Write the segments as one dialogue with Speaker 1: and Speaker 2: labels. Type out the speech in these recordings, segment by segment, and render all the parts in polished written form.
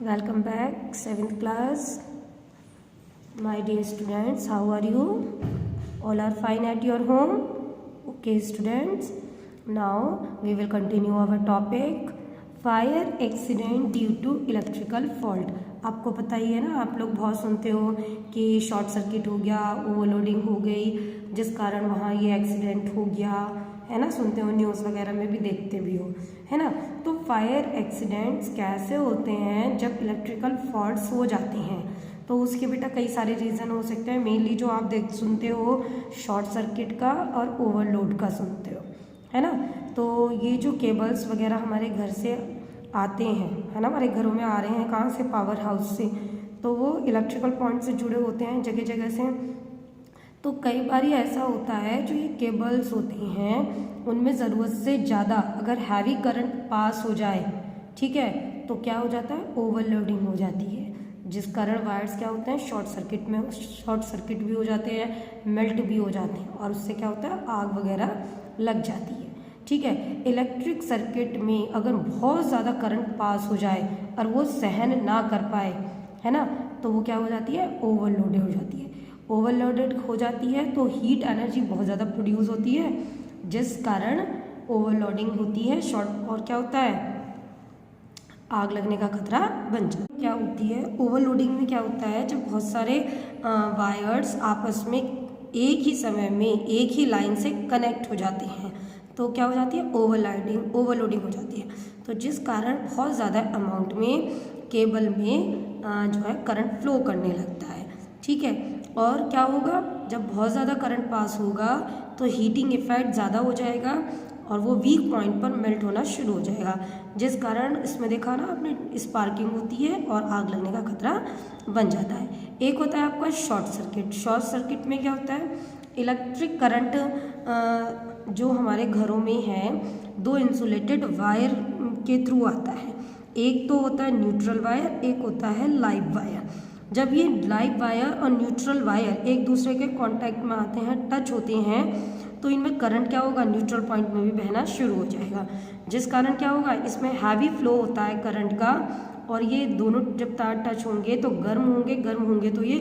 Speaker 1: Welcome back, 7th class. My dear students, how are you? All are fine at your home? Okay, students. Now we will continue our topic fire accident due to electrical fault. आपको पता ही है ना, आप लोग बहुत सुनते हो कि शॉर्ट सर्किट हो गया, ओवरलोडिंग हो गई, जिस कारण वहाँ ये एक्सीडेंट हो गया, है ना। सुनते हो, न्यूज़ वगैरह में भी देखते भी हो, है ना। तो फायर एक्सीडेंट्स कैसे होते हैं? जब इलेक्ट्रिकल फॉल्ट्स हो जाती हैं तो उसके बेटा कई सारे रीज़न हो सकते हैं। मेनली जो आप सुनते हो शॉर्ट सर्किट का और ओवरलोड का सुनते हो, है ना। तो ये जो केबल्स वगैरह हमारे घर से आते हैं, है ना, हमारे घरों में आ रहे हैं, कहाँ से? पावर हाउस से। तो वो इलेक्ट्रिकल पॉइंट से जुड़े होते हैं जगह जगह से। तो कई बार ऐसा होता है, जो ये केबल्स होती हैं उनमें ज़रूरत से ज़्यादा अगर हैवी करंट पास हो जाए, ठीक है, तो क्या हो जाता है? ओवरलोडिंग हो जाती है, जिस कारण वायर्स क्या होते हैं? शॉर्ट सर्किट भी हो जाते हैं, मेल्ट भी हो जाते हैं, और उससे क्या होता है? आग वगैरह लग जाती है, ठीक है। इलेक्ट्रिक सर्किट में अगर बहुत ज़्यादा करंट पास हो जाए और वो सहन ना कर पाए, है ना, तो वो क्या हो जाती है? ओवरलोडेड हो जाती है। ओवरलोडेड हो जाती है तो हीट एनर्जी बहुत ज़्यादा प्रोड्यूस होती है, जिस कारण ओवरलोडिंग होती है, शॉर्ट, और क्या होता है? आग लगने का खतरा बन जाता है। क्या होती है ओवरलोडिंग में? क्या होता है, जब बहुत सारे वायर्स आपस में एक ही समय में एक ही लाइन से कनेक्ट हो जाते हैं तो क्या हो जाती है? ओवरलोडिंग हो जाती है। तो जिस कारण बहुत ज़्यादा अमाउंट में केबल में जो है करंट फ्लो करने लगता है, ठीक है। और क्या होगा, जब बहुत ज़्यादा करंट पास होगा तो हीटिंग इफेक्ट ज़्यादा हो जाएगा और वो वीक पॉइंट पर मेल्ट होना शुरू हो जाएगा, जिस कारण इसमें देखा ना आपने, स्पार्किंग होती है और आग लगने का खतरा बन जाता है। एक होता है आपका शॉर्ट सर्किट। शॉर्ट सर्किट में क्या होता है? इलेक्ट्रिक करंट जो हमारे घरों में है, दो इंसुलेटेड वायर के थ्रू आता है। एक तो होता है न्यूट्रल वायर, एक होता है लाइव वायर। जब ये लाइव वायर और न्यूट्रल वायर एक दूसरे के कांटेक्ट में आते हैं, टच होते हैं, तो इनमें करंट क्या होगा? न्यूट्रल पॉइंट में भी बहना शुरू हो जाएगा, जिस कारण क्या होगा? इसमें हैवी फ्लो होता है करंट का, और ये दोनों जब तार टच होंगे तो गर्म होंगे तो ये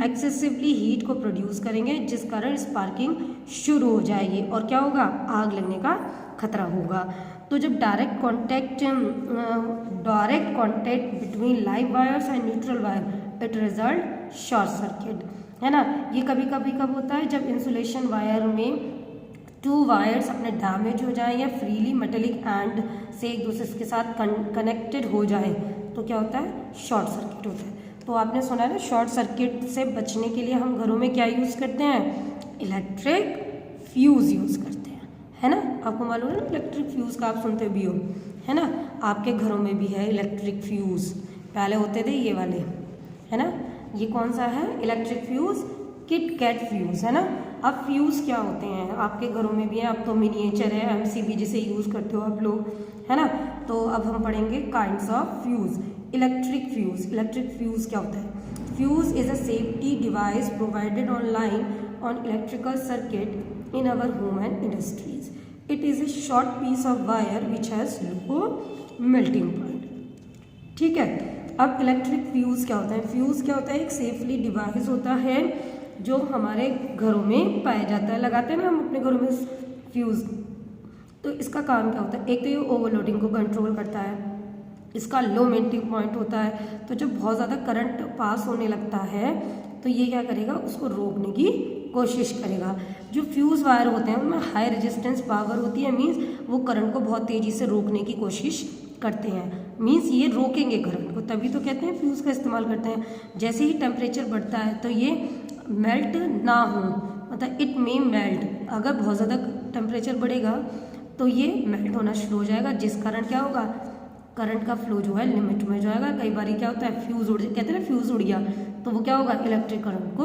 Speaker 1: एक्सेसिवली हीट को प्रोड्यूस करेंगे, जिस कारण स्पार्किंग शुरू हो जाएगी और क्या होगा? आग लगने का खतरा होगा। तो जब direct contact between live wires and neutral wire, it result short circuit, है ना। ये कभी कब होता है? जब इंसुलेशन वायर में टू वायर्स अपने डैमेज हो जाए या फ्रीली मेटेलिक एंड से एक दूसरे के साथ कनेक्टेड हो जाए तो क्या होता है? शॉर्ट सर्किट होता है। तो आपने सुना है ना, शॉर्ट सर्किट से बचने के लिए हम घरों में क्या यूज़ करते हैं? इलेक्ट्रिक फ्यूज़ यूज़ करते हैं, है ना। आपको मालूम है ना इलेक्ट्रिक फ्यूज़ का? आप सुनते भी हो, है ना। आपके घरों में भी है इलेक्ट्रिक फ्यूज़, पहले होते थे ये वाले, है ना। ये कौन सा है? Electric fuse, kit kat fuse, है ना। अब फ्यूज़ क्या होते हैं? आपके घरों में भी है, अब तो मिनिएचर है, एमसीबी जिसे यूज़ करते हो आप लोग, है ना। तो अब हम पढ़ेंगे kinds of fuse. Electric fuse क्या होता है? Fuse is a safety device provided online on electrical circuit in our home and industries. It is a short piece of wire which has low melting point, ठीक है। अब electric fuse क्या होता है? Fuse क्या होता है? एक सेफली डिवाइस होता है जो हमारे घरों में पाया जाता है, लगाते हैं ना हम अपने घरों में फ्यूज़। तो इसका काम क्या होता है? एक तो ये ओवरलोडिंग को कंट्रोल करता है, इसका लो मेल्टिंग पॉइंट होता है। तो जब बहुत ज़्यादा करंट पास होने लगता है तो ये क्या करेगा? उसको रोकने की कोशिश करेगा। जो फ्यूज़ वायर होते हैं उनमें हाई रेजिस्टेंस पावर होती है, मीन्स वो करंट को बहुत तेज़ी से रोकने की कोशिश करते हैं, मीन्स ये रोकेंगे करंट को, तभी तो कहते हैं फ्यूज़ का इस्तेमाल करते हैं। जैसे ही टेम्परेचर बढ़ता है तो ये मेल्ट ना हो, मतलब इट मे मेल्ट। अगर बहुत ज़्यादा टेम्परेचर बढ़ेगा तो ये मेल्ट होना शुरू हो जाएगा, जिस कारण क्या होगा? करंट का फ्लो जो है लिमिट में जाएगा। कई बार क्या होता है? कहते हैं ना फ्यूज़ उड़ गया, तो वो क्या होगा? इलेक्ट्रिक करंट को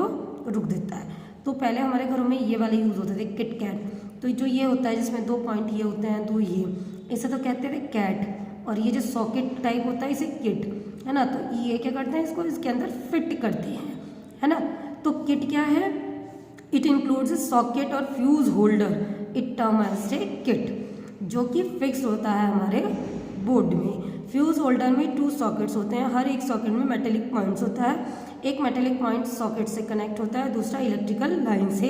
Speaker 1: रुक देता है। तो पहले हमारे घरों में ये वाले यूज़ होते थे, किट कैट। तो जो ये होता है जिसमें दो पॉइंट ये होते हैं, दो ये, इसे तो कहते थे कैट। और ये जो सॉकेट टाइप होता है इसे किट, है ना। तो ये क्या करते हैं? इसको इसके अंदर फिट करते हैं, है ना। तो किट क्या है? इट इंक्लूड्स सॉकेट और fuse holder, it term as a kit, जो कि फिक्स होता है हमारे बोर्ड में। फ्यूज होल्डर में 2 सॉकेट्स होते हैं, हर एक सॉकेट में मेटेलिक पॉइंट्स होता है। एक मेटेलिक पॉइंट सॉकेट से कनेक्ट होता है, दूसरा इलेक्ट्रिकल लाइन से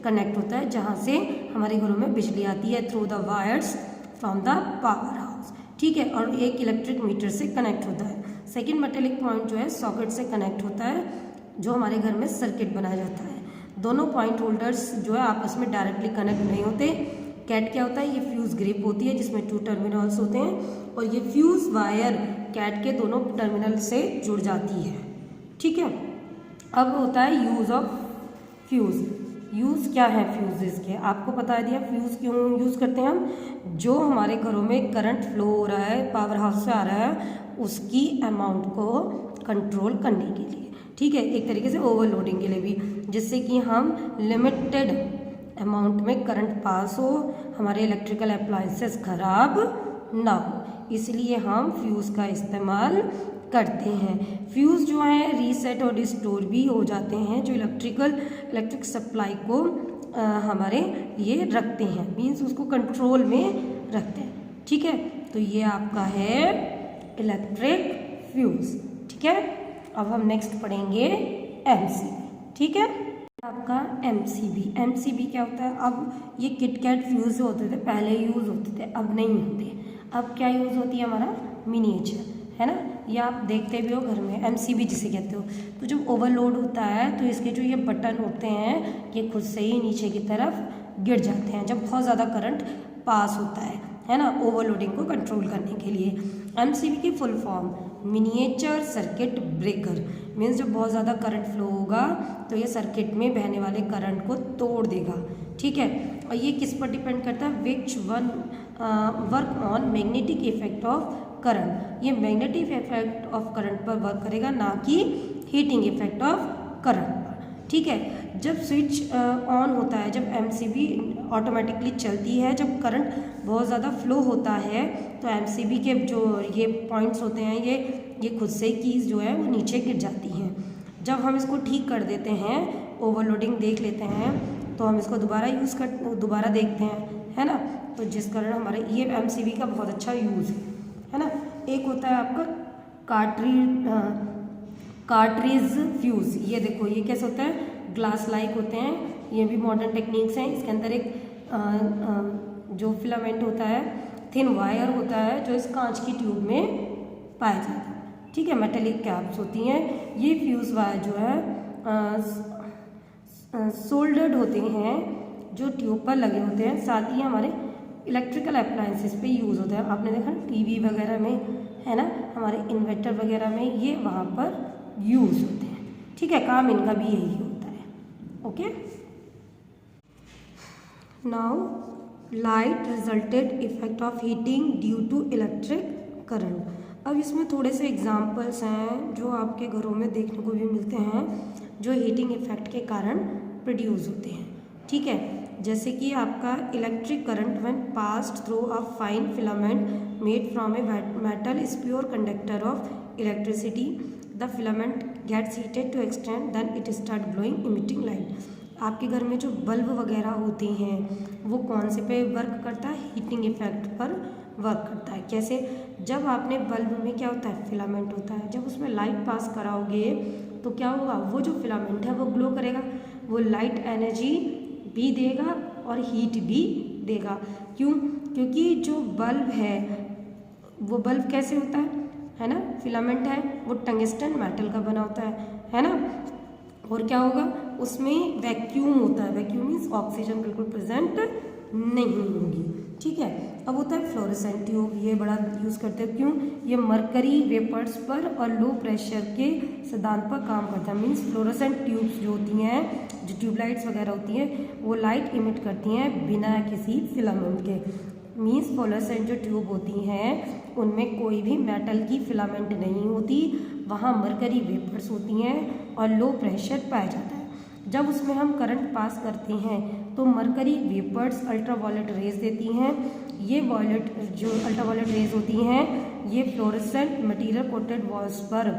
Speaker 1: कनेक्ट होता है, जहाँ से हमारे घरों में बिजली आती है through the wires from the power house, ठीक है। और एक इलेक्ट्रिक मीटर से कनेक्ट होता है। सेकेंड मेटेलिक पॉइंट जो है सॉकेट से कनेक्ट होता है, जो हमारे घर में सर्किट बनाया जाता है। दोनों पॉइंट होल्डर्स जो है आपस में डायरेक्टली कनेक्ट नहीं होते। कैट क्या होता है, ये फ्यूज ग्रिप होती है जिसमें 2 टर्मिनल्स होते हैं और ये फ्यूज वायर कैट के दोनों टर्मिनल से जुड़ जाती है, ठीक है। अब होता है यूज ऑफ फ्यूज। यूज क्या है फ्यूजेस के, आपको बता दिया। फ्यूज क्यों यूज करते हैं हम, जो हमारे घरों में करंट फ्लो हो रहा है, पावर हाउस से आ रहा है, उसकी अमाउंट को कंट्रोल करने के लिए, ठीक है। एक तरीके से ओवरलोडिंग के लिए भी, जिससे कि हम लिमिटेड अमाउंट में करंट पास हो, हमारे इलेक्ट्रिकल अप्लायंसेस खराब ना हो, इसलिए हम फ्यूज़ का इस्तेमाल करते हैं। फ्यूज़ जो है रीसेट और रिस्टोर भी हो जाते हैं, जो इलेक्ट्रिक सप्लाई को हमारे ये रखते हैं, मीन्स उसको कंट्रोल में रखते हैं, ठीक है। तो ये आपका है इलेक्ट्रिक फ्यूज़, ठीक है। अब हम नेक्स्ट पढ़ेंगे एमसीबी, ठीक है। आपका एमसीबी क्या होता है, अब ये किटकैट फ्यूज जो होते थे पहले यूज़ होते थे, अब नहीं होते। अब क्या यूज़ होती है, हमारा मिनिएचर, है ना, ये आप देखते भी हो घर में, एमसीबी जिसे कहते हो। तो जब ओवरलोड होता है तो इसके जो ये बटन होते हैं ये खुद से ही नीचे की तरफ गिर जाते हैं जब बहुत ज़्यादा करंट पास होता है ना, ओवरलोडिंग को कंट्रोल करने के लिए। एमसीबी की full form miniature circuit breaker, means जब बहुत ज़्यादा करंट फ्लो होगा तो ये सर्किट में बहने वाले करंट को तोड़ देगा, ठीक है। और ये किस पर डिपेंड करता है, which one work on magnetic effect of current, ये मैग्नेटिक इफेक्ट ऑफ करंट पर वर्क करेगा, ना कि हीटिंग इफेक्ट ऑफ करंट पर, ठीक है। जब स्विच ऑन होता है, जब एमसीबी ऑटोमेटिकली चलती है, जब करंट बहुत ज़्यादा फ्लो होता है तो एमसीबी के जो ये पॉइंट्स होते हैं ये खुद से कीज जो है वो नीचे गिर जाती हैं। जब हम इसको ठीक कर देते हैं, ओवरलोडिंग देख लेते हैं, तो हम इसको दोबारा देखते हैं, है ना। तो जिस कारण हमारे ये एमसीबी का बहुत अच्छा यूज़ है ना। एक होता है आपका कार्ट्रिज फ्यूज़, ये देखो ये कैसे होता है, ग्लास लाइक होते हैं, ये भी मॉडर्न टेक्निक्स हैं। इसके अंदर एक जो फिलामेंट होता है, थिन वायर होता है, जो इस कांच की ट्यूब में पाया जाता है, ठीक है। मेटेलिक कैप्स होती हैं। ये फ्यूज़ वायर जो है सोल्डर्ड होते हैं, जो ट्यूब पर लगे होते हैं, साथ ही हमारे इलेक्ट्रिकल अप्लायंसेस पे यूज़ होता है। आपने देखा टीवी वगैरह में, है ना, हमारे इन्वर्टर वगैरह में ये वहाँ पर यूज़ होते हैं, ठीक है। काम इनका भी यही होता है, okay. Now light resulted effect of heating due to electric current. अब इसमें थोड़े से एग्जांपल्स हैं जो आपके घरों में देखने को भी मिलते हैं, जो हीटिंग इफेक्ट के कारण प्रोड्यूस होते हैं, ठीक है। जैसे कि आपका electric current when passed through a fine filament made from a metal is pure conductor of electricity, the filament gets heated to extend then it start glowing emitting light. आपके घर में जो बल्ब वगैरह होते हैं वो कौन से पे वर्क करता है, हीटिंग इफेक्ट पर वर्क करता है। कैसे, जब आपने बल्ब में क्या होता है, फिलामेंट होता है, जब उसमें लाइट पास कराओगे तो क्या होगा, वो जो फिलामेंट है वो ग्लो करेगा, वो लाइट एनर्जी भी देगा और हीट भी देगा। क्यों, क्योंकि जो बल्ब है वो बल्ब कैसे होता है ना, फिलामेंट है, वो टंगस्टन मेटल का बना होता है ना। और क्या होगा, उसमें वैक्यूम होता है, वैक्यूम मीन्स ऑक्सीजन बिल्कुल प्रेजेंट नहीं होगी, ठीक है। अब होता है फ्लोरेसेंट ट्यूब, ये बड़ा यूज़ करते हैं, क्यों, ये मरकरी वेपर्स पर और लो प्रेशर के सिद्धांत पर काम करता है। मीन्स फ्लोरेसेंट ट्यूब्स जो होती हैं, जो ट्यूबलाइट्स वगैरह होती हैं, वो लाइट इमिट करती हैं बिना किसी फिलामेंट के। मीन्स फ्लोरेसेंट जो ट्यूब होती हैं उनमें कोई भी मेटल की फिलामेंट नहीं होती, वहाँ मरकरी वेपर्स होती हैं और लो प्रेशर पाया जाता है। जब उसमें हम करंट पास करते हैं तो मरकरी वेपर्स अल्ट्रावायलेट रेज देती हैं। ये वायलेट जो अल्ट्रावायलेट रेज होती हैं ये फ्लोरेसेंट मटेरियल कोटेड वॉल्स पर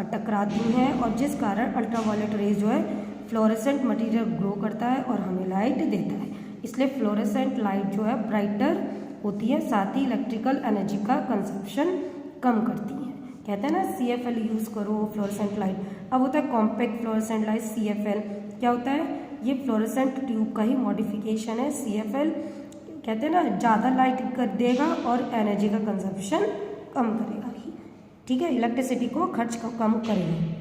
Speaker 1: टकराती हैं, और जिस कारण अल्ट्रावायलेट रेज जो है फ्लोरेसेंट मटेरियल ग्लो करता है और हमें लाइट देता है। इसलिए फ्लोरेसेंट लाइट जो है ब्राइटर होती है, साथ ही इलेक्ट्रिकल एनर्जी का कंजप्शन कम करती हैं। कहते हैं ना CFL यूज़ करो फ्लोरेसेंट लाइट। अब होता है कॉम्पैक्ट फ्लोरेसेंट लाइट CFL। क्या होता है? ये फ्लोरेसेंट ट्यूब का ही मॉडिफिकेशन है। CFL कहते हैं ना ज़्यादा लाइट कर देगा और एनर्जी का कंजप्शन कम करेगा ही, ठीक है, इलेक्ट्रिसिटी को खर्च कम करेगा।